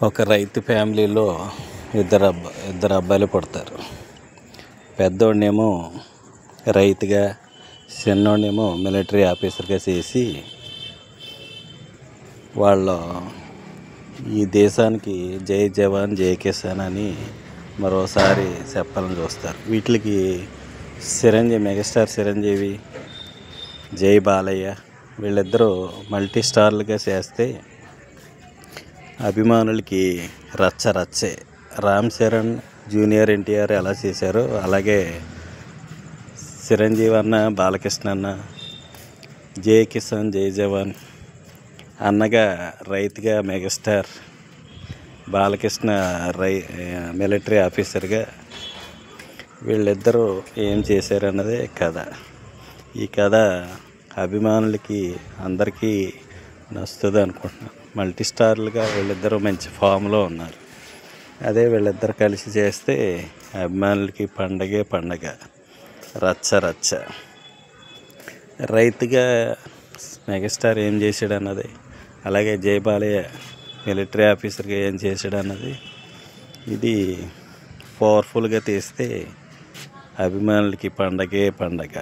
ఒక రైతు ఫ్యామిలీలో ఇద్దరు అబ్బాయిలు పుడతారు. పెద్దోడినేమో రైతుగా, చిన్నోడినేమో మిలిటరీ ఆఫీసర్గా చేసి వాళ్ళు ఈ దేశానికి జై జవాన్ జై కిసాన్ అని మరోసారి చెప్పాలని చూస్తారు. వీటికి మెగాస్టార్ చిరంజీవి, జై బాలయ్య వీళ్ళిద్దరూ మల్టీ స్టార్లుగా చేస్తే అభిమానులకి రచ్చే. రామ్ చరణ్, జూనియర్ ఎన్టీఆర్ ఎలా చేశారో అలాగే చిరంజీవి అన్న, బాలకృష్ణ అన్న జై కిసాన్ జై జవాన్ అన్నగా రైతుగా మెగాస్టార్, బాలకృష్ణ మిలిటరీ ఆఫీసర్గా వీళ్ళిద్దరూ ఏం చేశారన్నదే కథ. ఈ కథ అభిమానులకి అందరికీ నచ్చుతుంది అనుకుంటున్నాను. మల్టీ స్టార్లుగా వీళ్ళిద్దరూ మంచి ఫామ్లో ఉన్నారు. అదే వీళ్ళిద్దరు కలిసి చేస్తే అభిమానులకి పండగ రచ్చ. రైతుగా మెగాస్టార్ ఏం చేశాడు అన్నది, అలాగే జై బాలయ్య మిలిటరీ ఆఫీసర్గా ఏం చేశాడు అన్నది, ఇది పవర్ఫుల్గా తీస్తే అభిమానులకి పండగ.